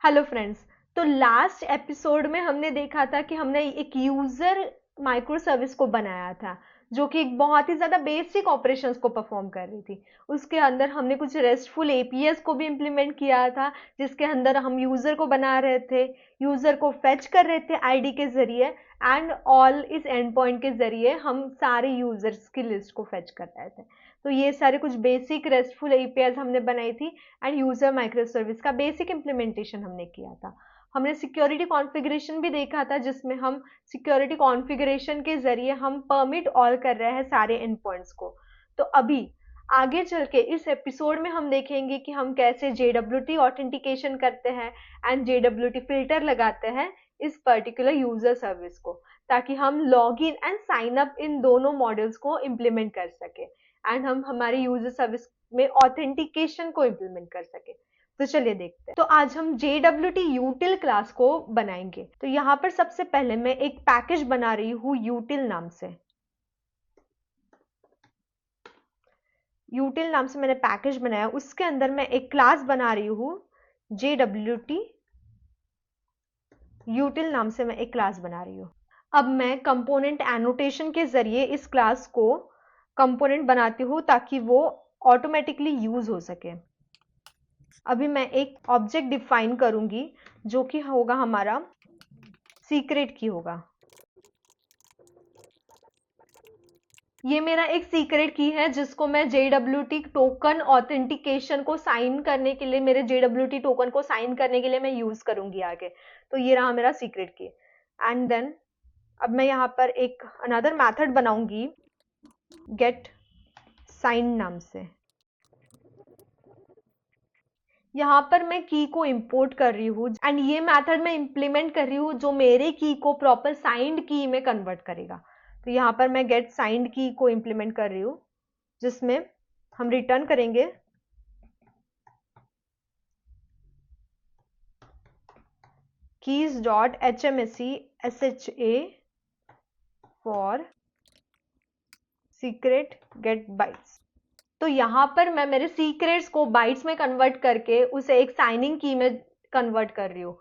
Hello friends. तो last episode में हमने देखा था कि हमने एक यूजर माइक्रो सर्विस को बनाया था जो कि एक बहुत ही ज़्यादा बेसिक ऑपरेशंस को परफॉर्म कर रही थी। उसके अंदर हमने कुछ रेस्टफुल एपीएस को भी इम्प्लीमेंट किया था जिसके अंदर हम यूज़र को बना रहे थे, यूज़र को फेच कर रहे थे आईडी के ज़रिए एंड ऑल इस एंड पॉइंट के ज़रिए हम सारे यूज़र्स की लिस्ट को फेच कर रहे थे। तो ये सारे कुछ बेसिक रेस्टफुल एपीआईज हमने बनाई थी एंड यूजर माइक्रो सर्विस का बेसिक इम्प्लीमेंटेशन हमने किया था। हमने सिक्योरिटी कॉन्फ़िगरेशन भी देखा था जिसमें हम सिक्योरिटी कॉन्फ़िगरेशन के ज़रिए हम परमिट ऑल कर रहे हैं सारे एंड पॉइंट्स को। तो अभी आगे चल के इस एपिसोड में हम देखेंगे कि हम कैसे JWT ऑथेंटिकेशन करते हैं एंड JWT फिल्टर लगाते हैं इस पर्टिकुलर यूजर सर्विस को, ताकि हम log in and sign up इन दोनों मॉडल्स को इम्प्लीमेंट कर सके एंड हम हमारे यूजर सर्विस में ऑथेंटिकेशन को इम्प्लीमेंट कर सके। तो चलिए देखते हैं। तो आज हम JWT util क्लास को बनाएंगे। तो यहाँ पर सबसे पहले मैं एक पैकेज बना रही हूँ util नाम से। util नाम से मैंने पैकेज बनाया, उसके अंदर मैं एक क्लास बना रही हूँ JWT util नाम से मैं एक क्लास बना रही हूँ। अब मैं कंपोनेंट एनोटेशन के जरिए इस क्लास को कंपोनेंट बनाती हूँ ताकि वो ऑटोमेटिकली यूज हो सके। अभी मैं एक ऑब्जेक्ट डिफाइन करूंगी जो कि होगा हमारा सीक्रेट की होगा। ये मेरा एक सीक्रेट की है जिसको मैं JWT टोकन ऑथेंटिकेशन को साइन करने के लिए, मेरे JWT टोकन को साइन करने के लिए मैं यूज करूंगी आगे। तो ये रहा मेरा सीक्रेट की। एंड देन अब मैं यहाँ पर एक अनदर मेथड बनाऊंगी गेट साइन नाम से। यहाँ पर मैं की को इंपोर्ट कर रही हूँ एंड ये मेथड मैं इंप्लीमेंट कर रही हूँ जो मेरे की को प्रॉपर साइंड की में कन्वर्ट करेगा। तो यहाँ पर मैं गेट साइंड की को इंप्लीमेंट कर रही हूँ जिसमें हम रिटर्न करेंगे keys dot HMSE SHA for secret get bytes. तो यहाँ पर मैं मेरे सीक्रेट्स को बाइट्स में कन्वर्ट करके उसे एक साइनिंग की में कन्वर्ट कर रही हूँ।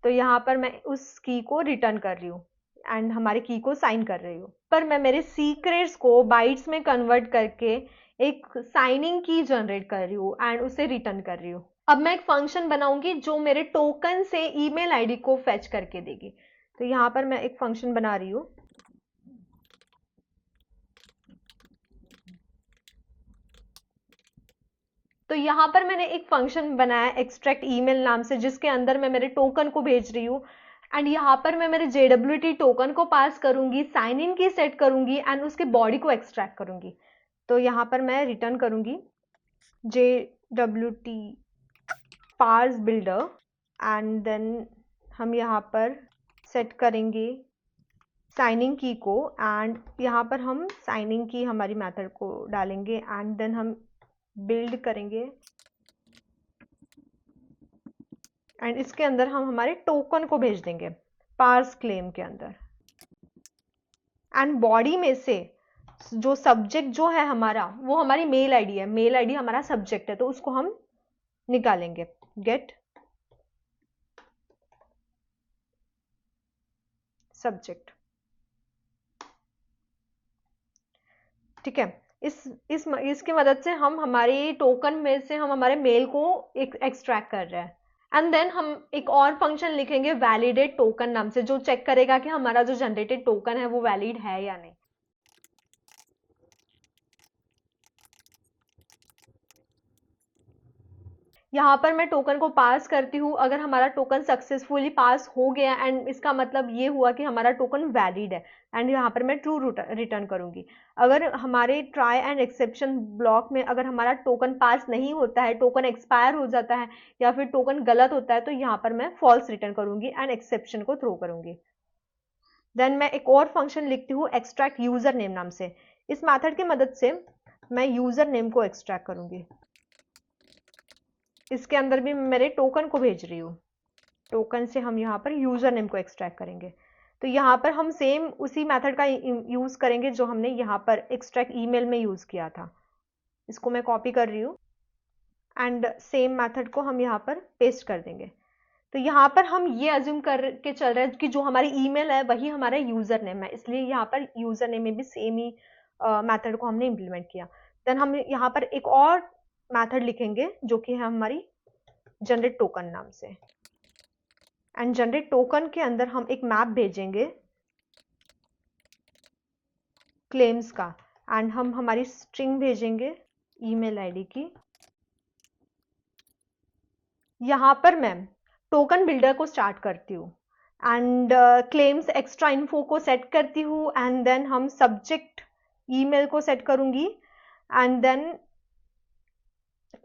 तो यहाँ पर मैं उस की को रिटर्न कर रही हूँ एंड हमारे की को साइन कर रही हूँ। पर मैं मेरे सीक्रेट्स को बाइट्स में कन्वर्ट करके एक साइनिंग की जनरेट कर रही हूँ एंड उसे रिटर्न कर रही हूँ। अब मैं एक फंक्शन बनाऊंगी जो मेरे टोकन से ईमेल आईडी को फेच करके देगी। तो यहाँ पर मैं एक फंक्शन बना रही हूँ। तो यहाँ पर मैंने एक फंक्शन बनाया एक्सट्रैक्ट ईमेल नाम से जिसके अंदर मैं मेरे टोकन को भेज रही हूँ एंड यहाँ पर मैं मेरे JWT टोकन को पास करूंगी, साइन इन की सेट करूंगी एंड उसके बॉडी को एक्सट्रैक्ट करूंगी। तो यहाँ पर मैं रिटर्न करूंगी JWT parse builder and then हम यहाँ पर सेट करेंगे साइनिंग की को एंड यहाँ पर हम साइनिंग की हमारी मेथड को डालेंगे एंड देन हम बिल्ड करेंगे एंड इसके अंदर हम हमारे टोकन को भेज देंगे पार्स क्लेम के अंदर। एंड बॉडी में से जो सब्जेक्ट जो है हमारा वो हमारी मेल आईडी है, मेल आईडी हमारा सब्जेक्ट है, तो उसको हम निकालेंगे गेट सब्जेक्ट। ठीक है। इसकी मदद से हम हमारे टोकन में से हम हमारे मेल को एक्सट्रैक्ट कर रहे हैं एंड देन हम एक और फंक्शन लिखेंगे वैलिडेट टोकन नाम से जो चेक करेगा कि हमारा जो जनरेटेड टोकन है वो वैलिड है या नहीं। यहाँ पर मैं टोकन को पास करती हूँ। अगर हमारा टोकन सक्सेसफुली पास हो गया एंड इसका मतलब ये हुआ कि हमारा टोकन वैलिड है एंड यहाँ पर मैं ट्रू रिटर्न करूंगी। अगर हमारे ट्राई एंड एक्सेप्शन ब्लॉक में अगर हमारा टोकन पास नहीं होता है, टोकन एक्सपायर हो जाता है या फिर टोकन गलत होता है, तो यहाँ पर मैं फॉल्स रिटर्न करूंगी एंड एक्सेप्शन को थ्रो करूंगी। देन मैं एक और फंक्शन लिखती हूँ एक्सट्रैक्ट यूजर नेम नाम से। इस मैथड की मदद से मैं यूजर नेम को एक्सट्रैक्ट करूंगी। इसके अंदर भी मैं मेरे टोकन को भेज रही हूँ। टोकन से हम यहाँ पर यूजर नेम को एक्सट्रैक्ट करेंगे। तो यहाँ पर हम सेम उसी मेथड का यूज करेंगे जो हमने यहाँ पर एक्सट्रैक्ट ईमेल में यूज किया था। इसको मैं कॉपी कर रही हूँ एंड सेम मेथड को हम यहाँ पर पेस्ट कर देंगे। तो यहाँ पर हम ये अज्यूम करके चल रहे हैं कि जो हमारी ईमेल है वही हमारा यूजर नेम है, इसलिए यहाँ पर यूजर नेम में भी सेम ही मेथड को हमने इम्प्लीमेंट किया। देन हम यहाँ पर एक और मेथड लिखेंगे जो कि है हमारी जनरेट टोकन नाम से, एंड जनरेट टोकन के अंदर हम एक मैप भेजेंगे क्लेम्स का, एंड हम हमारी स्ट्रिंग भेजेंगे ईमेल आईडी की। यहाँ पर मैं टोकन बिल्डर को स्टार्ट करती हूँ एंड क्लेम्स एक्स्ट्रा इन्फो को सेट करती हूँ, एंड देन हम सब्जेक्ट ईमेल को सेट करूंगी, and then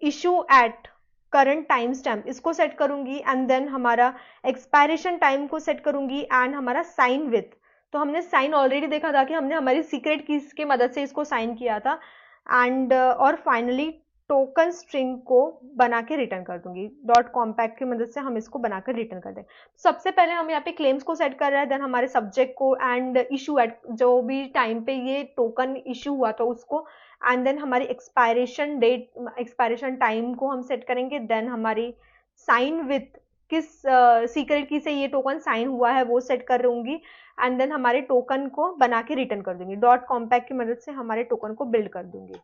issue at current time stamp इसको सेट करूंगी, एंड देन हमारा एक्सपायरेशन टाइम को सेट करूंगी, एंड हमारा साइन विथ, तो हमने साइन ऑलरेडी देखा था कि हमने हमारी सीक्रेट कीज की मदद से इसको साइन किया था, एंड और फाइनली टोकन स्ट्रिंग को बना के रिटर्न कर दूंगी। डॉट कॉम्पैक्ट की मदद से हम इसको बनाकर रिटर्न कर देंगे। सबसे पहले हम यहाँ पे क्लेम्स को सेट कर रहे हैं, देन हमारे सब्जेक्ट को एंड इशू एट जो भी टाइम पे ये टोकन इशू हुआ था उसको, एंड देन हमारी एक्सपायरेशन डेट एक्सपायरेशन टाइम को हम सेट करेंगे, देन हमारी साइन विथ किस सीक्रेट की से ये टोकन साइन हुआ है वो सेट कर दूंगी, एंड देन हमारे टोकन को बना के रिटर्न कर दूंगी। डॉट कॉम्पैक्ट की मदद से हमारे टोकन को बिल्ड कर दूंगी,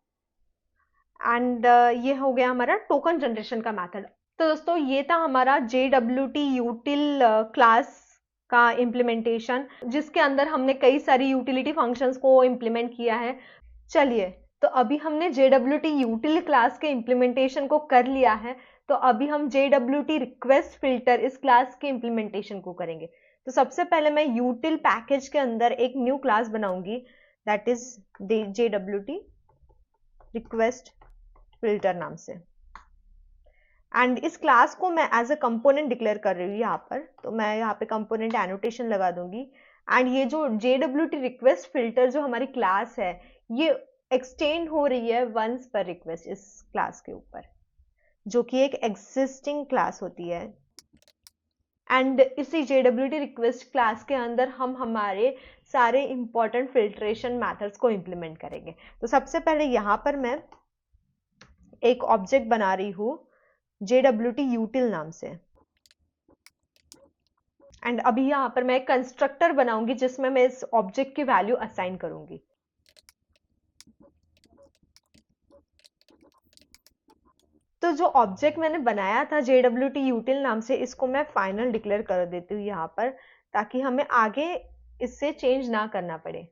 एंड ये हो गया हमारा टोकन जनरेशन का मेथड। तो दोस्तों ये था हमारा JWT util क्लास का इम्प्लीमेंटेशन, जिसके अंदर हमने कई सारी यूटिलिटी फंक्शंस को इम्प्लीमेंट किया है। चलिए, तो अभी हमने JWT util क्लास के इम्प्लीमेंटेशन को कर लिया है, तो अभी हम JWT रिक्वेस्ट फिल्टर इस क्लास के इम्प्लीमेंटेशन को करेंगे। तो सबसे पहले मैं util पैकेज के अंदर एक न्यू क्लास बनाऊंगी, that is JWT request filter नाम से, एंड इस क्लास को मैं एज अ कंपोनेंट डिक्लेयर कर रही हूँ यहाँ पर। तो मैं यहाँ पे कंपोनेंट एनोटेशन लगा दूंगी, एंड ये जो JWT रिक्वेस्ट फिल्टर जो हमारी क्लास है ये एक्सटेंड हो रही है वंस पर रिक्वेस्ट इस क्लास के ऊपर, जो कि एक एग्जिस्टिंग क्लास होती है। एंड इसी JWT रिक्वेस्ट क्लास के अंदर हम हमारे सारे इंपॉर्टेंट फिल्ट्रेशन मैथड्स को इम्प्लीमेंट करेंगे। तो सबसे पहले यहाँ पर मैं एक ऑब्जेक्ट बना रही हूँ JWT util नाम से, एंड अभी यहाँ पर मैं एक कंस्ट्रक्टर बनाऊंगी जिसमें मैं इस ऑब्जेक्ट की वैल्यू असाइन करूंगी। तो जो ऑब्जेक्ट मैंने बनाया था JWT util नाम से, इसको मैं फाइनल डिक्लेयर कर देती हूँ यहाँ पर, ताकि हमें आगे इससे चेंज ना करना पड़े।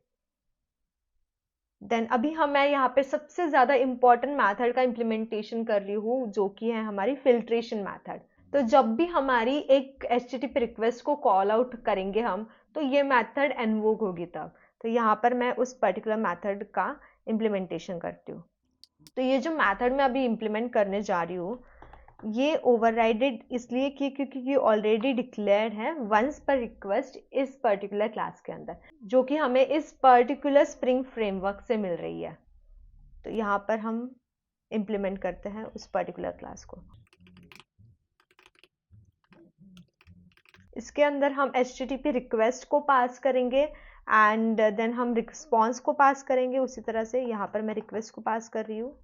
देन अभी मैं यहाँ पे सबसे ज्यादा इंपॉर्टेंट मैथड का इम्प्लीमेंटेशन कर रही हूँ, जो कि है हमारी फिल्ट्रेशन मैथड। तो जब भी हमारी एक HTTP रिक्वेस्ट को कॉल आउट करेंगे हम, तो ये मैथड इन्वोक होगी तब। तो यहाँ पर मैं उस पर्टिकुलर मैथड का इम्प्लीमेंटेशन करती हूँ। तो ये जो मैथड मैं अभी इम्प्लीमेंट करने जा रही हूँ, ये ओवरराइडेड इसलिए कि क्योंकि ये ऑलरेडी डिक्लेयर्ड है वंस पर रिक्वेस्ट इस पर्टिकुलर क्लास के अंदर, जो कि हमें इस पर्टिकुलर स्प्रिंग फ्रेमवर्क से मिल रही है। तो यहाँ पर हम इम्प्लीमेंट करते हैं उस पर्टिकुलर क्लास को। इसके अंदर हम HTTP रिक्वेस्ट को पास करेंगे, एंड देन हम रिस्पॉन्स को पास करेंगे। उसी तरह से यहाँ पर मैं रिक्वेस्ट को पास कर रही हूँ,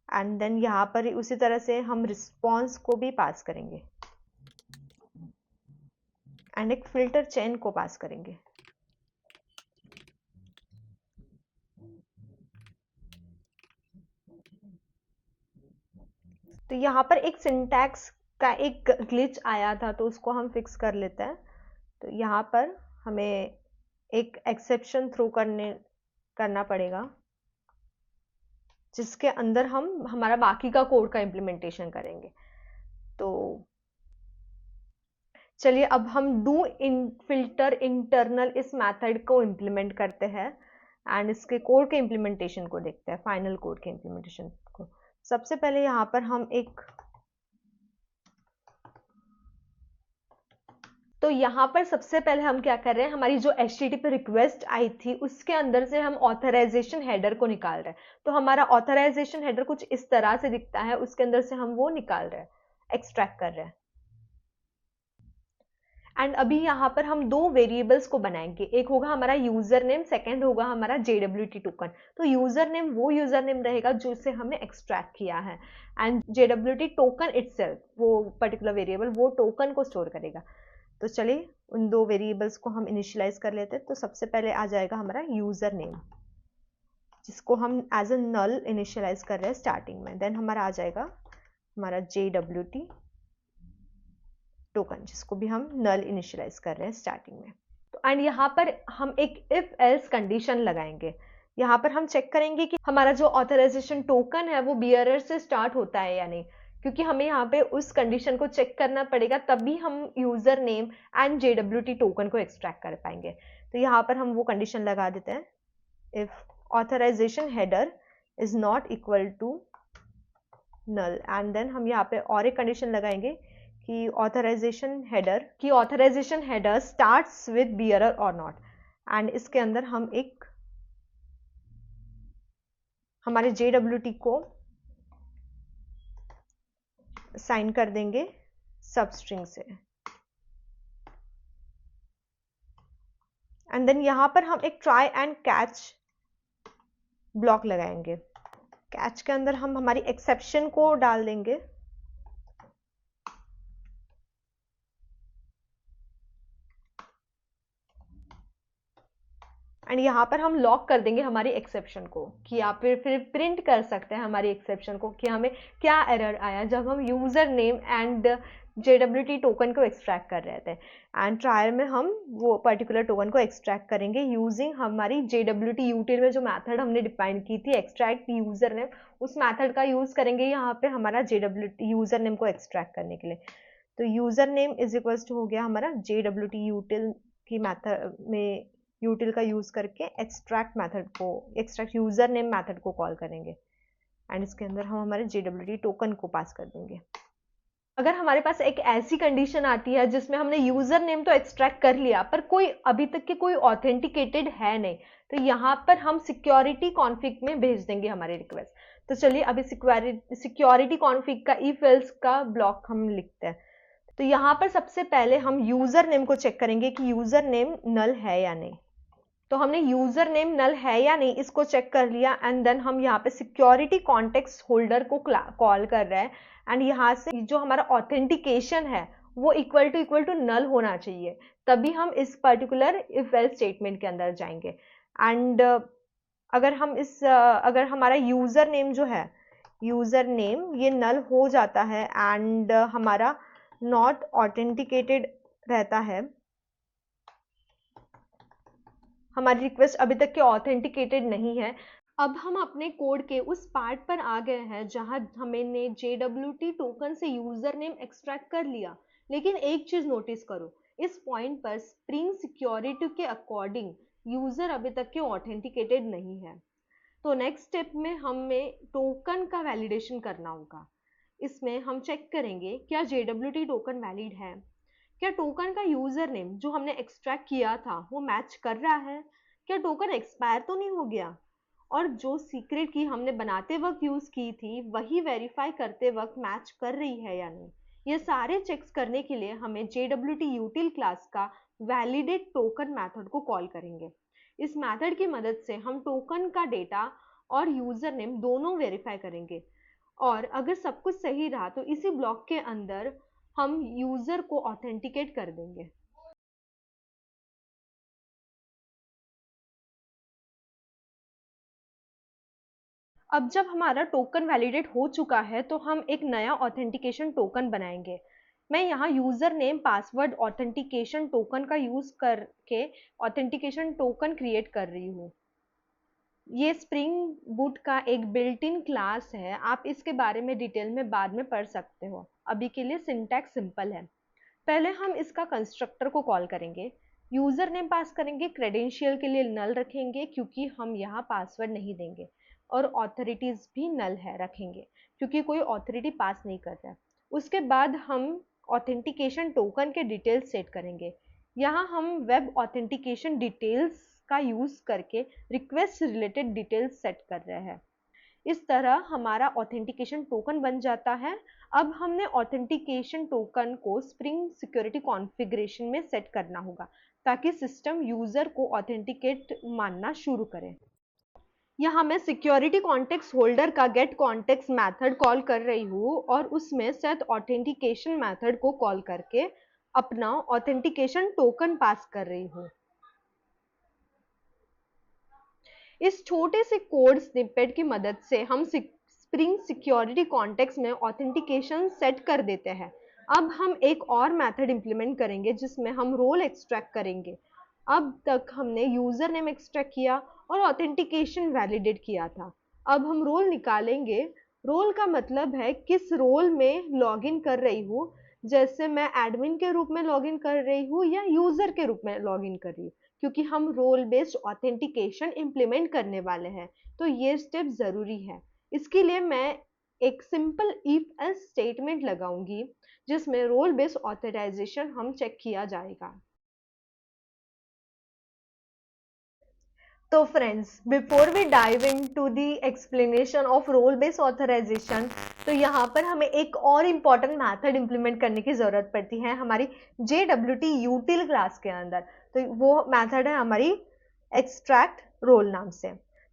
एंड देन यहाँ पर उसी तरह से हम रिस्पॉन्स को भी पास करेंगे, एंड एक फिल्टर चेन को पास करेंगे। तो यहाँ पर एक सिंटैक्स का एक ग्लिच आया था, तो उसको हम फिक्स कर लेते हैं। तो यहाँ पर हमें एक एक्सेप्शन थ्रो करना पड़ेगा, जिसके अंदर हम हमारा बाकी का कोड का इम्प्लीमेंटेशन करेंगे। तो चलिए अब हम डू इन फिल्टर इंटरनल इस मेथड को इम्प्लीमेंट करते हैं, एंड इसके कोड के इम्प्लीमेंटेशन को देखते हैं, फाइनल कोड के इम्प्लीमेंटेशन को। सबसे पहले यहाँ पर हम तो यहाँ पर सबसे पहले हम क्या कर रहे हैं, हमारी जो HTTP रिक्वेस्ट आई थी उसके अंदर से हम ऑथराइजेशन हेडर को निकाल रहे हैं। तो हमारा ऑथराइजेशन हेडर कुछ इस तरह से दिखता है, उसके अंदर से हम वो निकाल रहे हैं, एक्सट्रैक्ट कर रहे हैं। एंड अभी यहाँ पर हम दो वेरिएबल्स को बनाएंगे, एक होगा हमारा यूजर नेम, सेकेंड होगा हमारा JWT टोकन। तो यूजर नेम वो यूजर नेम रहेगा जो से हमने एक्सट्रैक्ट किया है, एंड JWT टोकन इटसेल्फ, वो पर्टिकुलर वेरिएबल वो टोकन को स्टोर करेगा। तो चलिए उन दो वेरिएबल्स को हम इनिशियलाइज कर लेते हैं। तो सबसे पहले आ जाएगा हमारा यूजर नेम, जिसको हम एज अ नल इनिशियलाइज कर रहे हैं स्टार्टिंग में। देन हमारा आ जाएगा हमारा JWT टोकन, जिसको भी हम नल इनिशियलाइज कर रहे हैं स्टार्टिंग में। तो एंड यहाँ पर हम एक इफ एल्स कंडीशन लगाएंगे। यहाँ पर हम चेक करेंगे कि हमारा जो ऑथराइजेशन टोकन है वो बियरर से स्टार्ट होता है या नहीं, क्योंकि हमें यहाँ पे उस कंडीशन को चेक करना पड़ेगा, तभी हम user name and JWT token को एक्सट्रैक्ट कर पाएंगे। तो यहाँ पर हम वो कंडीशन लगा देते हैं, if authorization header is not equal to null, and then हम यहाँ पे और एक कंडीशन लगाएंगे कि authorization header starts with bearer और नॉट। एंड इसके अंदर हम एक हमारे JWT को साइन कर देंगे सबस्ट्रिंग से। एंड देन यहां पर हम एक ट्राई एंड कैच ब्लॉक लगाएंगे। कैच के अंदर हम हमारी एक्सेप्शन को डाल देंगे, एंड यहाँ पर हम लॉक कर देंगे हमारी एक्सेप्शन को, कि आप फिर प्रिंट कर सकते हैं हमारी एक्सेप्शन को कि हमें क्या एरर आया जब हम user name and JWT token को एक्सट्रैक्ट कर रहे थे। एंड ट्रायल में हम वो पर्टिकुलर टोकन को एक्सट्रैक्ट करेंगे यूजिंग हमारी JWT यूटिल में जो मेथड हमने डिफाइन की थी एक्सट्रैक्ट यूजर नेम, उस मेथड का यूज करेंगे यहाँ पे हमारा JWT यूजर नेम को एक्सट्रैक्ट करने के लिए। तो user name is equals to हो गया हमारा JWT यूटिल की मेथड में यूटिल का यूज करके एक्सट्रैक्ट यूजर नेम मेथड को कॉल करेंगे, एंड इसके अंदर हम हमारे JWT टोकन को पास कर देंगे। अगर हमारे पास एक ऐसी कंडीशन आती है जिसमें हमने यूजर नेम तो एक्सट्रैक्ट कर लिया पर कोई अभी तक के कोई ऑथेंटिकेटेड है नहीं, तो यहाँ पर हम सिक्योरिटी कॉन्फिग में भेज देंगे हमारी रिक्वेस्ट। तो चलिए अभी सिक्योरिटी कॉन्फिग का इफ एल्स का ब्लॉक हम लिखते हैं। तो यहाँ पर सबसे पहले हम यूजर नेम को चेक करेंगे कि यूजर नेम नल है या नहीं। तो हमने यूजर नेम नल है या नहीं इसको चेक कर लिया, एंड देन हम यहाँ पे सिक्योरिटी कॉन्टेक्स्ट होल्डर को कॉल कर रहे हैं, एंड यहाँ से जो हमारा ऑथेंटिकेशन है वो इक्वल टू नल होना चाहिए, तभी हम इस पर्टिकुलर इफ एल्स स्टेटमेंट के अंदर जाएंगे। एंड अगर हमारा यूजर नेम जो है यूजर नेम ये नल हो जाता है एंड हमारा नॉट ऑथेंटिकेटेड रहता है, हमारी रिक्वेस्ट अभी तक के ऑथेंटिकेटेड नहीं है। अब हम अपने कोड के उस पार्ट पर आ गए हैं जहां हमने JWT टोकन से यूजर नेम एक्सट्रैक्ट कर लिया, लेकिन एक चीज नोटिस करो, इस पॉइंट पर स्प्रिंग सिक्योरिटी के अकॉर्डिंग यूजर अभी तक के ऑथेंटिकेटेड नहीं है। तो नेक्स्ट स्टेप में हमें टोकन का वैलिडेशन करना होगा। इसमें हम चेक करेंगे क्या JWT टोकन वैलिड है, क्या टोकन का यूजर नेम जो हमने एक्सट्रैक्ट किया था वो मैच कर रहा है, क्या टोकन एक्सपायर तो नहीं हो गया, और जो सीक्रेट की हमने बनाते वक्त यूज की थी वही वेरीफाई करते वक्त मैच कर रही है या नहीं। ये सारे चेक्स करने के लिए हमें JWT यूटिल क्लास का वैलिडेट टोकन मेथड को कॉल करेंगे। इस मेथड की मदद से हम टोकन का डेटा और यूजर नेम दोनों वेरीफाई करेंगे, और अगर सब कुछ सही रहा तो इसी ब्लॉक के अंदर हम यूजर को ऑथेंटिकेट कर देंगे। अब जब हमारा टोकन वैलिडेट हो चुका है तो हम एक नया ऑथेंटिकेशन टोकन बनाएंगे। मैं यहाँ user name password authentication token का यूज करके ऑथेंटिकेशन टोकन क्रिएट कर रही हूँ। ये स्प्रिंग बूट का एक बिल्ट इन क्लास है, आप इसके बारे में डिटेल में बाद में पढ़ सकते हो, अभी के लिए सिंटैक्स सिंपल है। पहले हम इसका कंस्ट्रक्टर को कॉल करेंगे, यूजर नेम पास करेंगे, क्रेडेंशियल के लिए नल रखेंगे क्योंकि हम यहाँ पासवर्ड नहीं देंगे, और ऑथोरिटीज भी नल है रखेंगे क्योंकि कोई ऑथोरिटी पास नहीं कर रहा है। उसके बाद हम ऑथेंटिकेशन टोकन के डिटेल्स सेट करेंगे। यहाँ हम वेब ऑथेंटिकेशन डिटेल्स का यूज करके रिक्वेस्ट रिलेटेड डिटेल्स सेट कर रहे हैं। इस तरह हमारा ऑथेंटिकेशन टोकन बन जाता है अब हमने ऑथेंटिकेशन टोकन को स्प्रिंग सिक्योरिटी कॉन्फ़िगरेशन में सेट करना होगा ताकि सिस्टम यूजर को ऑथेंटिकेट मानना शुरू करे। यहाँ मैं सिक्योरिटी कॉन्टेक्स्ट होल्डर का गेट कॉन्टेक्स्ट मेथड कॉल कर रही हूँ और उसमें सेट ऑथेंटिकेशन मेथड को कॉल करके अपना ऑथेंटिकेशन टोकन पास कर रही हूँ। इस छोटे से कोड स्निपेट की मदद से हम स्प्रिंग सिक्योरिटी कॉन्टेक्स्ट में ऑथेंटिकेशन सेट कर देते हैं। अब हम एक और मेथड इंप्लीमेंट करेंगे जिसमें हम रोल एक्सट्रैक्ट करेंगे। अब तक हमने यूजर नेम एक्सट्रैक्ट किया और ऑथेंटिकेशन वैलिडेट किया था। अब हम रोल निकालेंगे। रोल का मतलब है किस रोल में लॉगिन कर रही हूँ, जैसे मैं एडमिन के रूप में लॉगिन कर रही हूँ या यूजर के रूप में लॉगिन कर रही हूँ, क्योंकि हम रोल बेस्ड ऑथेंटिकेशन इंप्लीमेंट करने वाले हैं, तो ये स्टेप जरूरी है। इसके लिए मैं एक सिंपल इफ एल्स स्टेटमेंट लगाऊंगी जिसमें रोल बेस्ड ऑथराइजेशन हम चेक किया जाएगा। तो friends, before we dive into the explanation of role based authorization, तो यहाँ पर हमें एक और इम्पॉर्टेंट मेथड इंप्लीमेंट करने की जरूरत पड़ती है हमारी JWT util क्लास के अंदर। तो वो मेथड है हमारी एक्सट्रैक्ट रोल नाम से।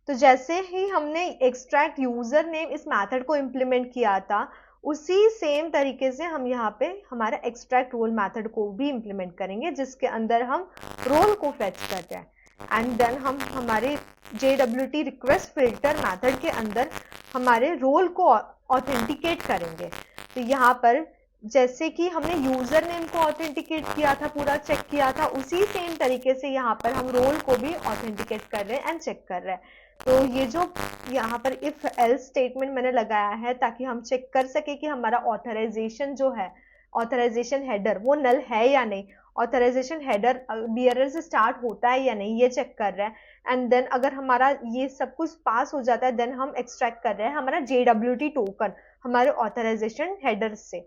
तो जैसे ही हमने एक्सट्रैक्ट यूजर नेम इस मेथड को इम्प्लीमेंट किया था, उसी सेम तरीके से हम यहाँ पे हमारा एक्सट्रैक्ट रोल मेथड को भी इम्प्लीमेंट करेंगे, जिसके अंदर हम रोल को फेच करते हैं एंड देन हम हमारे JWT रिक्वेस्ट फिल्टर मेथड के अंदर हमारे रोल को ऑथेंटिकेट करेंगे। तो यहाँ पर जैसे कि हमने यूजर नेम को ऑथेंटिकेट किया था, पूरा चेक किया था, उसी सेम तरीके से यहाँ पर हम रोल को भी ऑथेंटिकेट कर रहे हैं एंड चेक कर रहे हैं। तो ये जो यहाँ पर इफ एल्स स्टेटमेंट मैंने लगाया है ताकि हम चेक कर सके कि हमारा ऑथराइजेशन जो है, ऑथराइजेशन हेडर वो नल है या नहीं, ऑथराइजेशन हेडर बियरर से स्टार्ट होता है या नहीं, ये चेक कर रहे हैं। एंड देन अगर हमारा ये सब कुछ पास हो जाता है, देन हम एक्सट्रैक्ट कर रहे हैं हमारा JWT टोकन हमारे ऑथराइजेशन हेडर से।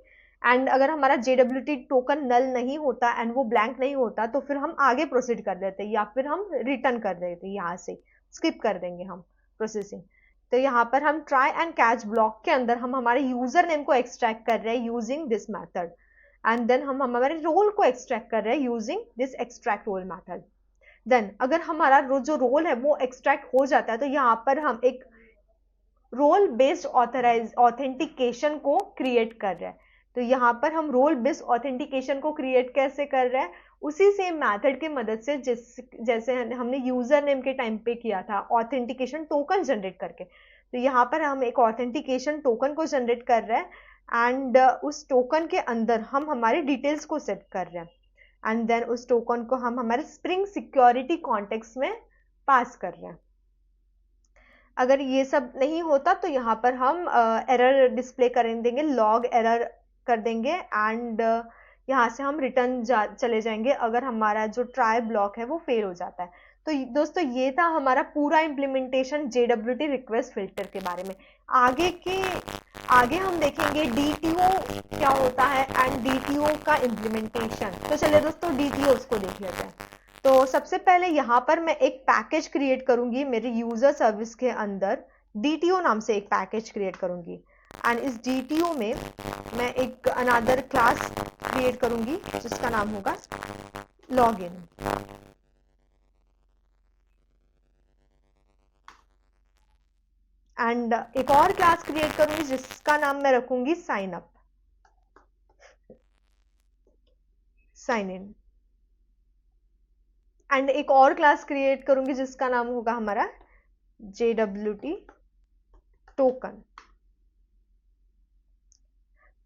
एंड अगर हमारा JWT टोकन नल नहीं होता एंड वो ब्लैंक नहीं होता, तो फिर हम आगे प्रोसीड कर देते या फिर हम रिटर्न कर देते, यहाँ से स्किप कर देंगे हम प्रोसेसिंग। तो यहाँ पर हम ट्राई एंड कैच ब्लॉक के अंदर हम हमारे यूजर नेम को एक्सट्रैक्ट कर रहे हैं using this method and then हम हमारे रोल को एक्सट्रैक्ट कर रहे हैं using this extract role method. Then अगर हमारा जो रोल है वो एक्सट्रैक्ट हो जाता है, तो यहाँ पर हम एक रोल बेस्ड ऑथेंटिकेशन को क्रिएट कर रहे हैं। तो यहाँ पर हम रोल बेस्ड ऑथेंटिकेशन को क्रिएट कैसे कर रहे हैं, उसी सेम मेथड की मदद से जैसे हमने यूजर नेम के टाइम पे किया था ऑथेंटिकेशन टोकन जनरेट करके। तो यहाँ पर हम एक ऑथेंटिकेशन टोकन को जनरेट कर रहे हैं एंड उस टोकन के अंदर हम हमारी डिटेल्स को सेट कर रहे हैं एंड देन उस टोकन को हम हमारे स्प्रिंग सिक्योरिटी कॉन्टेक्स्ट में पास कर रहे हैं। अगर ये सब नहीं होता तो यहाँ पर हम एरर डिस्प्ले कर देंगे, लॉग एरर कर देंगे एंड यहाँ से हम रिटर्न चले जाएंगे अगर हमारा जो ट्राई ब्लॉक है वो फेल हो जाता है। तो दोस्तों, ये था हमारा पूरा इम्प्लीमेंटेशन JWT रिक्वेस्ट फिल्टर के बारे में। आगे हम देखेंगे DTO क्या होता है एंड DTO का इम्प्लीमेंटेशन। तो चलिए दोस्तों, DTO को देख लेते हैं। तो सबसे पहले यहाँ पर मैं एक पैकेज क्रिएट करूंगी मेरे यूजर सर्विस के अंदर, DTO नाम से एक पैकेज क्रिएट करूंगी एंड इस DTO में मैं एक अनदर क्लास क्रिएट करूंगी जिसका नाम होगा लॉगिन एंड एक और क्लास क्रिएट करूंगी जिसका नाम मैं रखूंगी sign up, sign in and एक और क्लास क्रिएट करूंगी जिसका नाम होगा हमारा JWT टोकन।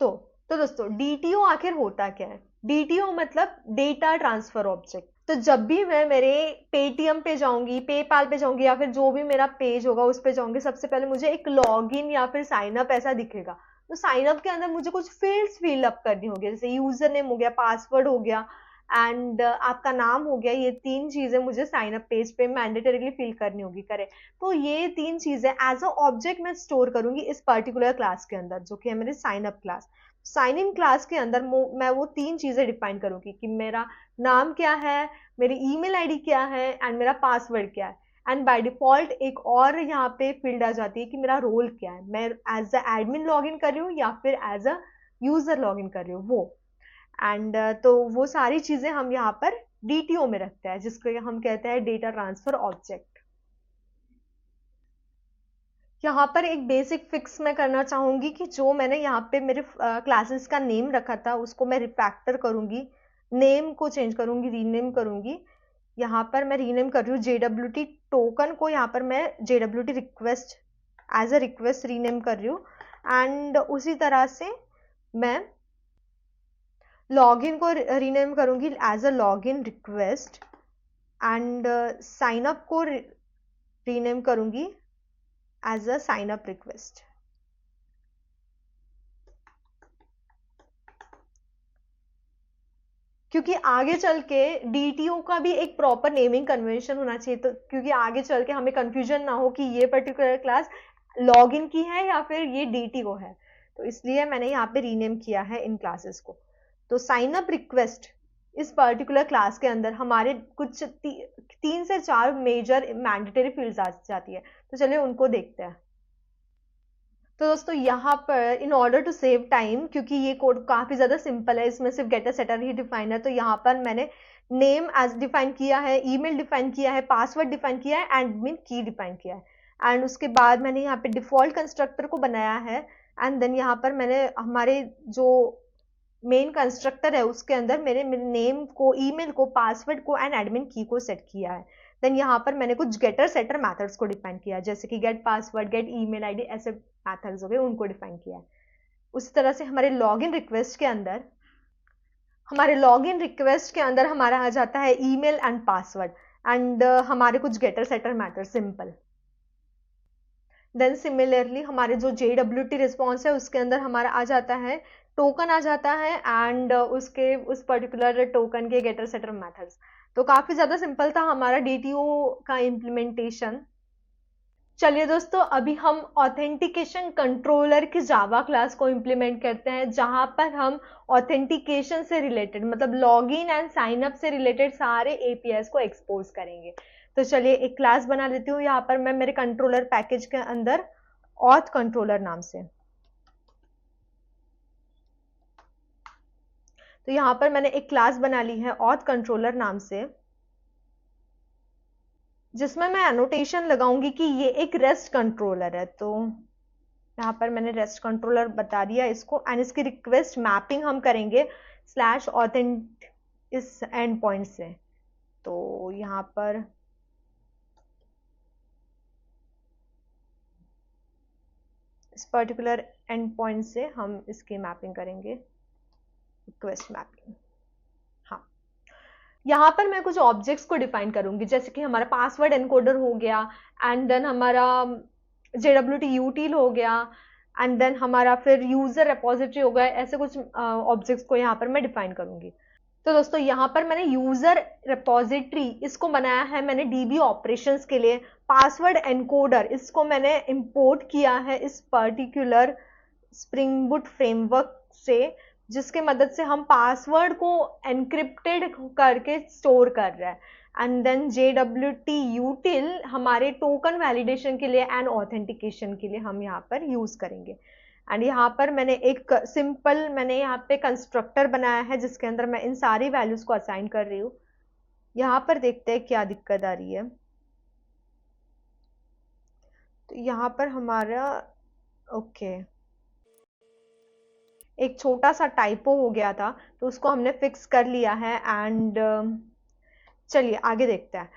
तो दोस्तों, DTO आखिर होता क्या है? DTO मतलब डेटा ट्रांसफर ऑब्जेक्ट। तो जब भी मैं मेरे पेटीएम पे जाऊंगी, पेपाल पे जाऊंगी या फिर जो भी मेरा पेज होगा उस पे जाऊंगी, सबसे पहले मुझे एक लॉगिन या फिर साइन अप ऐसा दिखेगा। तो साइन अप के अंदर मुझे कुछ फील्ड्स फिल अप करनी होगी, जैसे यूजर नेम हो गया, पासवर्ड हो गया एंड आपका नाम हो गया। ये 3 चीजें मुझे साइन अप पेज पे मैंडेटरीली फिल करनी होगी, करे। तो ये 3 चीजें एज अ ऑब्जेक्ट मैं स्टोर करूंगी इस पर्टिकुलर क्लास के अंदर, जो कि है मेरी sign up class. Sign in class के अंदर मैं वो 3 चीजें डिफाइन करूंगी कि मेरा नाम क्या है, मेरी ईमेल आईडी क्या है एंड मेरा पासवर्ड क्या है। एंड बाय डिफॉल्ट एक और यहाँ पे फील्ड आ जाती है कि मेरा रोल क्या है, मैं as a admin log in कर रही हूँ या फिर एज अ यूजर लॉगिन कर रही हो वो। एंड तो वो सारी चीजें हम यहाँ पर डीटीओ में रखते हैं, जिसको हम कहते हैं डेटा ट्रांसफर ऑब्जेक्ट। यहाँ पर एक बेसिक फिक्स मैं करना चाहूंगी कि जो मैंने यहाँ पे मेरे क्लासेस का नेम रखा था उसको मैं रिफैक्टर करूंगी, नेम को चेंज करूंगी, रीनेम करूंगी। यहाँ पर मैं रीनेम कर रही हूँ JWT टोकन को, यहाँ पर मैं JWT request as a request rename कर रही हूँ। एंड उसी तरह से मैं लॉगिन को रीनेम करूंगी as a login request, and sign up को रीनेम करूंगी as a sign up request. क्योंकि आगे चल के डीटीओ का भी एक प्रॉपर नेमिंग कन्वेंशन होना चाहिए, तो क्योंकि आगे चल के हमें कंफ्यूजन ना हो कि ये पर्टिकुलर क्लास लॉगिन की है या फिर ये डीटीओ है, तो इसलिए मैंने यहाँ पे रीनेम किया है इन क्लासेस को। तो साइन अप रिक्वेस्ट इस पर्टिकुलर क्लास के अंदर हमारे कुछ 3 से 4 मेजर मैंडेटरी फील्ड्स आ जाती है, तो चलिए उनको देखते हैं। तो दोस्तों यहाँ पर in order to save time, क्योंकि ये कोड काफी ज्यादा सिंपल है, इसमें सिर्फ गेटर सेटर ही डिफाइन है, तो यहाँ पर मैंने नेम एज डिफाइन किया है, ईमेल डिफाइन किया है, पासवर्ड डिफाइन किया है, एडमिन की डिफाइन किया है। एंड उसके बाद मैंने यहाँ पे डिफॉल्ट कंस्ट्रक्टर को बनाया है। एंड देन यहाँ पर मैंने हमारे जो मेन कंस्ट्रक्टर है उसके अंदर मेरे नेम को, ईमेल को, पासवर्ड को एंड एडमिन की को सेट किया है। देन यहाँ पर मैंने कुछ गेटर सेटर मैथड्स को डिफाइन किया है, जैसे कि gate password, gate email ID, ऐसे मैथड्स हो गए, उनको डिफाइन किया है। उसी तरह से हमारे लॉगिन रिक्वेस्ट के अंदर हमारा आ जाता है ईमेल एंड पासवर्ड, एंड हमारे कुछ getter setter method simple. Then similarly हमारे जो JWT रिस्पॉन्स है उसके अंदर हमारा आ जाता है टोकन आ जाता है, एंड उसके उस पर्टिकुलर टोकन के गेटर सेटर मैथड्स। तो काफी ज्यादा सिंपल था हमारा DTO का इम्प्लीमेंटेशन। चलिए दोस्तों, अभी हम ऑथेंटिकेशन कंट्रोलर की जावा क्लास को इम्प्लीमेंट करते हैं, जहां पर हम ऑथेंटिकेशन से रिलेटेड मतलब लॉगिन एंड साइन अप से रिलेटेड सारे APIs को एक्सपोज करेंगे। तो चलिए एक क्लास बना लेती हूँ यहाँ पर मैं मेरे कंट्रोलर पैकेज के अंदर ऑथ कंट्रोलर नाम से। तो यहाँ पर मैंने एक क्लास बना ली है ऑथ कंट्रोलर नाम से, जिसमें मैं एनोटेशन लगाऊंगी कि ये एक रेस्ट कंट्रोलर है। तो यहाँ पर मैंने रेस्ट कंट्रोलर बता दिया इसको, एंड इसकी रिक्वेस्ट मैपिंग हम करेंगे स्लैश ऑथेंट इस एंड पॉइंट से। तो यहाँ पर इस पर्टिकुलर एंड पॉइंट से हम इसकी मैपिंग करेंगे, रिक्वेस्ट मैपिंग। हाँ, यहाँ पर मैं कुछ ऑब्जेक्ट्स को डिफाइन करूंगी, जैसे कि हमारा पासवर्ड एनकोडर हो गया, एंड देन हमारा JWT util हो गया, एंड देन हमारा फिर यूजर रेपोजिटरी हो गया। ऐसे कुछ ऑब्जेक्ट्स को यहाँ पर मैं डिफाइन करूंगी। तो दोस्तों यहाँ पर मैंने यूजर रेपोजिटरी इसको बनाया है मैंने DB ऑपरेशंस के लिए। पासवर्ड एनकोडर इसको मैंने इंपोर्ट किया है इस पर्टिकुलर स्प्रिंग बूट फ्रेमवर्क से, जिसके मदद से हम पासवर्ड को एनक्रिप्टेड करके स्टोर कर रहे हैं। एंड देन JWT util हमारे टोकन वैलिडेशन के लिए एंड ऑथेंटिकेशन के लिए हम यहाँ पर यूज करेंगे। एंड यहाँ पर मैंने एक सिंपल मैंने यहाँ पे कंस्ट्रक्टर बनाया है, जिसके अंदर मैं इन सारी वैल्यूज को असाइन कर रही हूँ। यहाँ पर देखते हैं क्या दिक्कत आ रही है। तो यहाँ पर हमारा ओके एक छोटा सा टाइपो हो गया था, तो उसको हमने फिक्स कर लिया है। एंड चलिए आगे देखते हैं।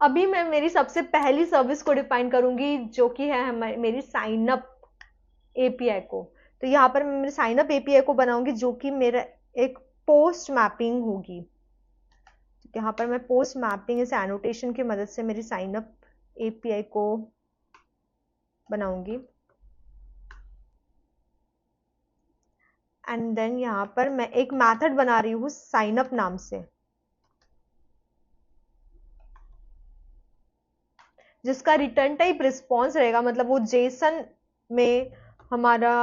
अभी मैं मेरी सबसे पहली सर्विस को डिफाइन करूंगी, जो कि है मेरी साइन अप API को। तो यहाँ पर मैं मेरे साइन अप API को बनाऊंगी, जो कि मेरा एक पोस्ट मैपिंग होगी। तो यहाँ पर मैं पोस्ट मैपिंग इस एनोटेशन की मदद से मेरी साइन अप API को बनाऊंगी। एंड देन यहाँ पर मैं एक मैथड बना रही हूँ साइन अप नाम से, जिसका रिटर्न टाइप रिस्पॉन्स रहेगा, मतलब वो जेसन में हमारा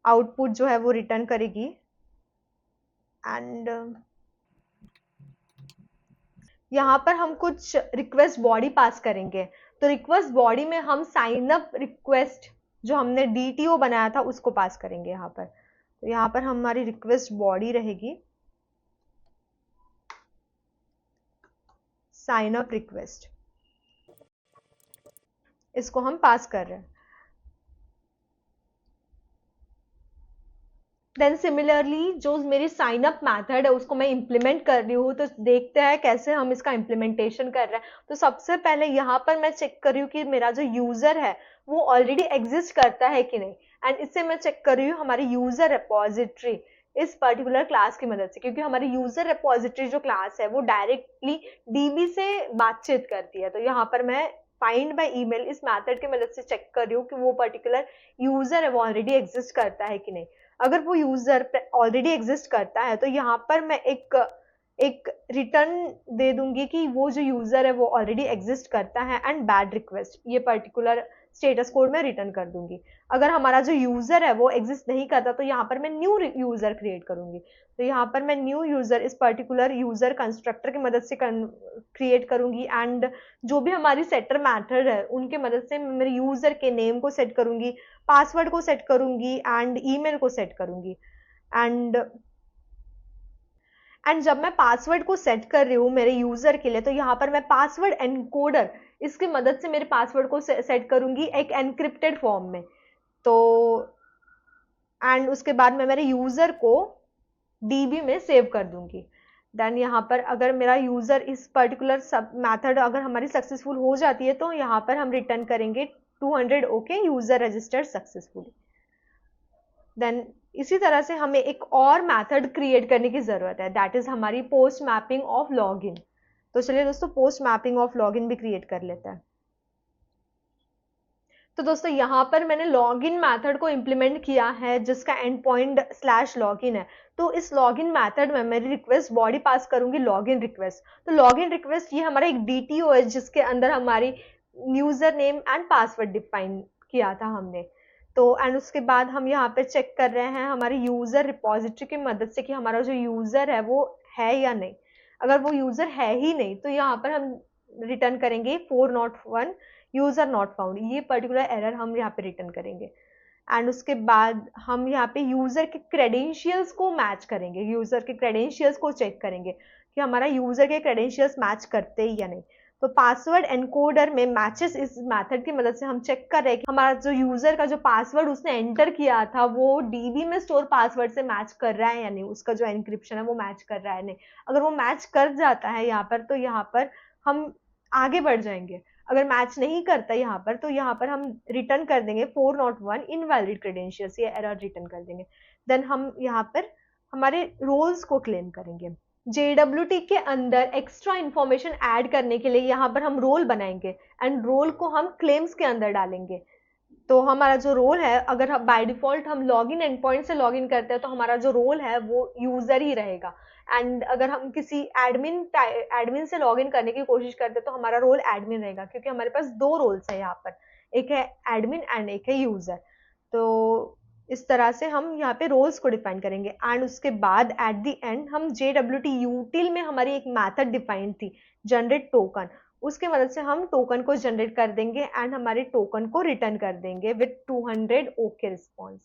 आउटपुट जो है वो रिटर्न करेगी। एंड यहाँ पर हम कुछ रिक्वेस्ट बॉडी पास करेंगे। तो रिक्वेस्ट बॉडी में हम साइन अप रिक्वेस्ट जो हमने DTO बनाया था उसको पास करेंगे यहाँ पर। तो यहाँ पर हमारी रिक्वेस्ट बॉडी रहेगी साइन अप रिक्वेस्ट, इसको हम पास कर रहे हैं। देन सिमिलरली जो मेरी साइन अप मैथड है उसको मैं इंप्लीमेंट कर रही हूँ, तो देखते हैं कैसे हम इसका इम्प्लीमेंटेशन कर रहे हैं। तो सबसे पहले यहाँ पर मैं चेक कर रही हूँ कि मेरा जो यूजर है वो ऑलरेडी एग्जिस्ट करता है कि नहीं, एंड इससे मैं चेक कर रही हूँ हमारी यूजर रिपोजिटरी इस पर्टिकुलर क्लास की मदद से, क्योंकि हमारी यूजर रिपोजिटरी जो क्लास है वो डायरेक्टली डीबी से बातचीत करती है। तो यहाँ पर मैं फाइंड बाय ईमेल इस मैथड की मदद से चेक कर रही हूँ कि वो पर्टिकुलर यूजर है वो ऑलरेडी एग्जिस्ट करता है कि नहीं। अगर वो यूजर ऑलरेडी एग्जिस्ट करता है तो यहाँ पर मैं एक एक रिटर्न दे दूंगी कि वो जो यूजर है वो ऑलरेडी एग्जिस्ट करता है एंड बैड रिक्वेस्ट, ये पर्टिकुलर स्टेटस कोड में रिटर्न कर दूंगी। अगर हमारा जो यूजर है वो एग्जिस्ट नहीं करता तो यहाँ पर मैं न्यू यूजर क्रिएट करूंगी। तो यहाँ पर मैं न्यू यूजर इस पर्टिकुलर यूजर कंस्ट्रक्टर की मदद से क्रिएट करूंगी, एंड जो भी हमारी सेटर मैथड है उनके मदद से मेरे यूजर के नेम को सेट करूंगी, पासवर्ड को सेट करूंगी एंड ईमेल को सेट करूंगी। एंड जब मैं पासवर्ड को सेट कर रही हूँ मेरे यूजर के लिए, तो यहाँ पर मैं पासवर्ड एनकोडर इसकी मदद से मेरे पासवर्ड को सेट करूंगी एक एनक्रिप्टेड फॉर्म में। तो एंड उसके बाद मैं मेरे यूजर को डीबी में सेव कर दूंगी। देन यहाँ पर अगर मेरा यूजर इस पर्टिकुलर सब मैथड अगर हमारी सक्सेसफुल हो जाती है तो यहाँ पर हम रिटर्न करेंगे 200 okay user registered successfully. Then इसी तरह से हमें एक और मैथड क्रिएट करने की जरूरत है, दैट इज हमारी पोस्ट मैपिंग ऑफ लॉगिन। तो चलिए दोस्तों पोस्ट मैपिंग ऑफ लॉगिन भी क्रिएट कर लेते हैं। तो दोस्तों यहाँ पर मैंने लॉगिन मैथड को इंप्लीमेंट किया है जिसका एंड पॉइंट स्लैश लॉगिन है। तो इस लॉगिन मैथड में मेरी रिक्वेस्ट बॉडी पास करूंगी लॉगिन रिक्वेस्ट। तो लॉगिन रिक्वेस्ट ये हमारा एक डीटीओ है जिसके अंदर हमारी user name and password define किया था हमने। तो एंड उसके बाद हम यहाँ पे चेक कर रहे हैं हमारी यूजर रिपोजिटरी की मदद से कि हमारा जो यूजर है वो है या नहीं। अगर वो यूजर है ही नहीं तो यहाँ पर हम रिटर्न करेंगे 401 यूजर नॉट फाउंड, ये पर्टिकुलर एरर हम यहाँ पे रिटर्न करेंगे। एंड उसके बाद हम यहाँ पे यूजर के क्रेडेंशियल्स को मैच करेंगे, यूजर के क्रेडेंशियल्स को चेक करेंगे कि हमारा यूजर के क्रेडेंशियल्स मैच करते हैं या नहीं। तो पासवर्ड एनकोडर में मैचेस इस मेथड की मदद से हम चेक कर रहे हैं कि हमारा जो यूजर का जो पासवर्ड उसने एंटर किया था वो डीबी में स्टोर पासवर्ड से मैच कर रहा है या नहीं, उसका जो एनक्रिप्शन है वो मैच कर रहा है नहीं। अगर वो मैच कर जाता है यहाँ पर तो यहाँ पर हम आगे बढ़ जाएंगे। अगर मैच नहीं करता यहाँ पर तो यहाँ पर हम रिटर्न कर देंगे 401 इनवैलिड क्रेडेंशियल्स, ये एरर रिटर्न कर देंगे। देन हम यहाँ पर हमारे रोल्स को क्लेम करेंगे। JWT के अंदर एक्स्ट्रा इंफॉर्मेशन ऐड करने के लिए यहाँ पर हम रोल बनाएंगे एंड रोल को हम क्लेम्स के अंदर डालेंगे। तो हमारा जो रोल है अगर बाय डिफॉल्ट हम लॉगिन एंड पॉइंट से लॉगिन करते हैं तो हमारा जो रोल है वो यूजर ही रहेगा। एंड अगर हम किसी एडमिन से लॉगिन करने की कोशिश करते हैं तो हमारा रोल एडमिन रहेगा, क्योंकि हमारे पास दो रोल्स है यहाँ पर, एक है एडमिन एंड एक है यूजर। तो इस तरह से हम यहाँ पे रोल्स को डिफाइन करेंगे। एंड उसके बाद एट द एंड हम JWT util में हमारी एक मैथड डिफाइन थी जनरेट टोकन, उसके मदद से हम टोकन को जनरेट कर देंगे एंड हमारे टोकन को रिटर्न कर देंगे विद 200 ओके रिस्पॉन्स।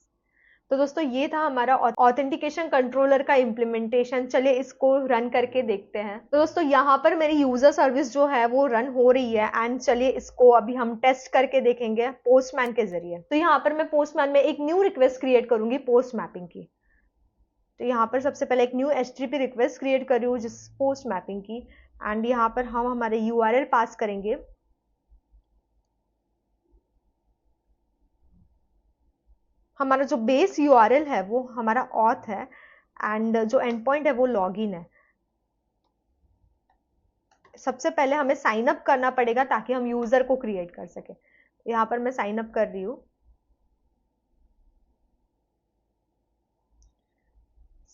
तो दोस्तों ये था हमारा ऑथेंटिकेशन कंट्रोलर का इम्प्लीमेंटेशन। चलिए इसको रन करके देखते हैं। तो दोस्तों यहाँ पर मेरी यूजर सर्विस जो है वो रन हो रही है एंड चलिए इसको अभी हम टेस्ट करके देखेंगे पोस्टमैन के जरिए। तो यहाँ पर मैं पोस्टमैन में एक न्यू रिक्वेस्ट क्रिएट करूंगी पोस्ट मैपिंग की। तो यहाँ पर सबसे पहले एक न्यू HTTP रिक्वेस्ट क्रिएट कर रही हूँ जिस पोस्ट मैपिंग की, एंड यहाँ पर हम हमारे URL पास करेंगे। हमारा जो बेस URL है वो हमारा ऑथ है एंड जो एंड पॉइंट है वो लॉगिन है। सबसे पहले हमें साइन अप करना पड़ेगा ताकि हम यूजर को क्रिएट कर सके। यहाँ पर मैं साइन अप कर रही हूँ।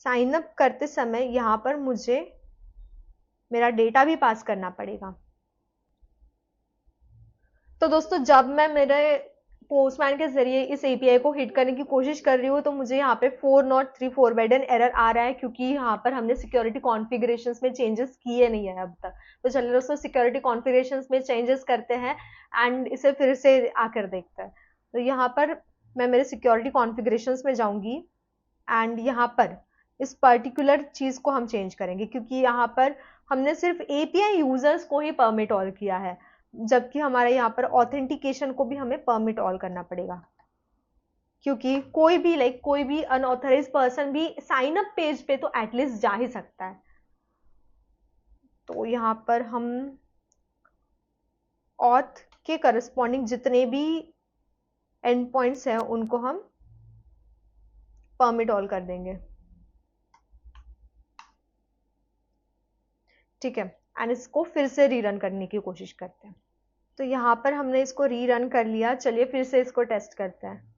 साइन अप करते समय यहाँ पर मुझे मेरा डेटा भी पास करना पड़ेगा। तो दोस्तों जब मैं मेरे पोस्टमैन के जरिए इस API को हिट करने की कोशिश कर रही हूँ तो मुझे यहाँ पे 403 फॉरबिडन एरर आ रहा है, क्योंकि यहाँ पर हमने सिक्योरिटी कॉन्फ़िगरेशंस में चेंजेस किए नहीं है अब तक। तो चलिए दोस्तों सिक्योरिटी कॉन्फ़िगरेशंस में चेंजेस करते हैं एंड इसे फिर से आकर देखते हैं। तो यहाँ पर मैं मेरे सिक्योरिटी कॉन्फ़िगरेशंस में जाऊंगी एंड यहाँ पर इस पर्टिकुलर चीज को हम चेंज करेंगे, क्योंकि यहाँ पर हमने सिर्फ एपीआई यूजर्स को ही परमिट ऑल किया है, जबकि हमारे यहाँ पर ऑथेंटिकेशन को भी हमें परमिट ऑल करना पड़ेगा, क्योंकि कोई भी अनऑथराइज पर्सन भी साइन अप पेज पे तो एटलीस्ट जा ही सकता है। तो यहाँ पर हम ऑथ के करस्पॉन्डिंग जितने भी एंड पॉइंट्स हैं उनको हम परमिट ऑल कर देंगे, ठीक है। एंड इसको फिर से रीरन करने की कोशिश करते हैं। तो यहाँ पर हमने इसको रीरन कर लिया, चलिए फिर से इसको टेस्ट करते हैं।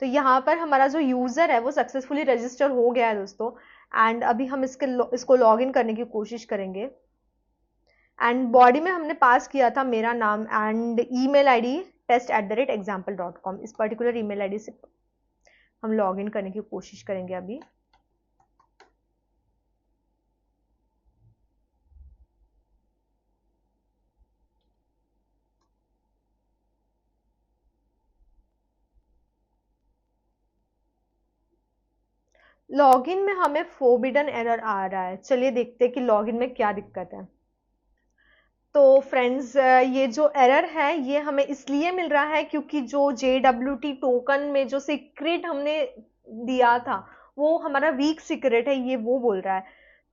तो यहाँ पर हमारा जो यूजर है वो सक्सेसफुली रजिस्टर हो गया है दोस्तों। एंड अभी हम इसको लॉग इन करने की कोशिश करेंगे। एंड बॉडी में हमने पास किया था मेरा नाम एंड ईमेल आईडी test@example.com। इस पर्टिकुलर ईमेल आईडी से हम लॉग इन करने की कोशिश करेंगे अभी। लॉगिन में हमें फोरबिडन एरर आ रहा है, चलिए देखते हैं कि लॉगिन में क्या दिक्कत है। तो फ्रेंड्स, ये जो एरर है ये हमें इसलिए मिल रहा है क्योंकि जो JWT टोकन में जो सीक्रेट हमने दिया था वो हमारा वीक सीक्रेट है, ये वो बोल रहा है।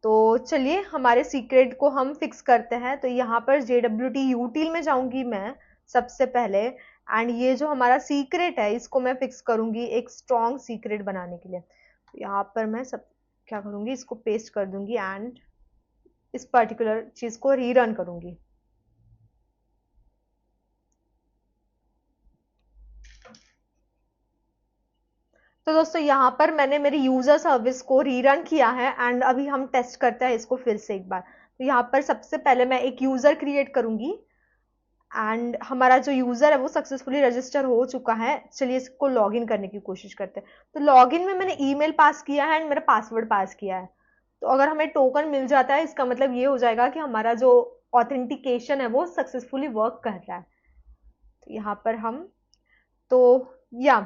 तो चलिए हमारे सीक्रेट को हम फिक्स करते हैं। तो यहाँ पर JWT यूटिल में जाऊंगी मैं सबसे पहले, एंड ये जो हमारा सीक्रेट है इसको मैं फिक्स करूंगी एक स्ट्रॉन्ग सीक्रेट बनाने के लिए। तो यहाँ पर मैं सब क्या करूंगी, इसको पेस्ट कर दूंगी एंड इस पर्टिकुलर चीज को रीरन करूंगी। तो दोस्तों यहाँ पर मैंने मेरी यूजर सर्विस को रीरन किया है एंड अभी हम टेस्ट करते हैं इसको फिर से एक बार। तो यहाँ पर सबसे पहले मैं एक यूजर क्रिएट करूंगी एंड हमारा जो यूजर है वो सक्सेसफुली रजिस्टर हो चुका है। चलिए इसको लॉगिन करने की कोशिश करते हैं। तो लॉगिन में मैंने ईमेल पास किया है एंड मेरा पासवर्ड पास किया है। तो अगर हमें टोकन मिल जाता है इसका मतलब ये हो जाएगा कि हमारा जो ऑथेंटिकेशन है वो सक्सेसफुली वर्क कर रहा है। तो यहाँ पर हम तो या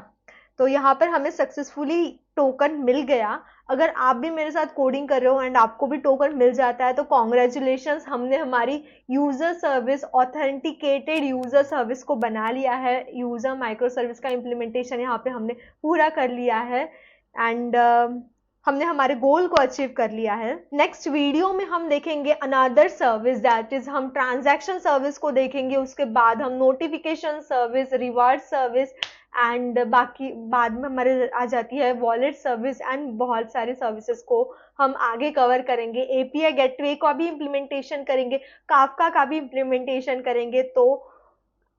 तो यहाँ पर हमें सक्सेसफुली टोकन मिल गया। अगर आप भी मेरे साथ कोडिंग कर रहे हो एंड आपको भी टोकन मिल जाता है तो कॉन्ग्रेचुलेशंस, हमने हमारी user service, authenticated user service को बना लिया है। यूजर माइक्रो सर्विस का इम्प्लीमेंटेशन यहाँ पे हमने पूरा कर लिया है एंड हमने हमारे गोल को अचीव कर लिया है। नेक्स्ट वीडियो में हम देखेंगे अनदर सर्विस, दैट इज हम ट्रांजैक्शन सर्विस को देखेंगे, उसके बाद हम notification service, reward service and बाकी बाद में हमारे आ जाती है वॉलेट सर्विस एंड बहुत सारी सर्विसेज को हम आगे कवर करेंगे। एपीआई गेटवे का भी इम्प्लीमेंटेशन करेंगे, काफका का भी इम्प्लीमेंटेशन करेंगे। तो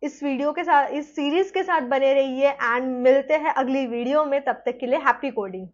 इस वीडियो के साथ, इस सीरीज के साथ बने रहिए एंड मिलते हैं अगली वीडियो में। तब तक के लिए हैप्पी कोडिंग।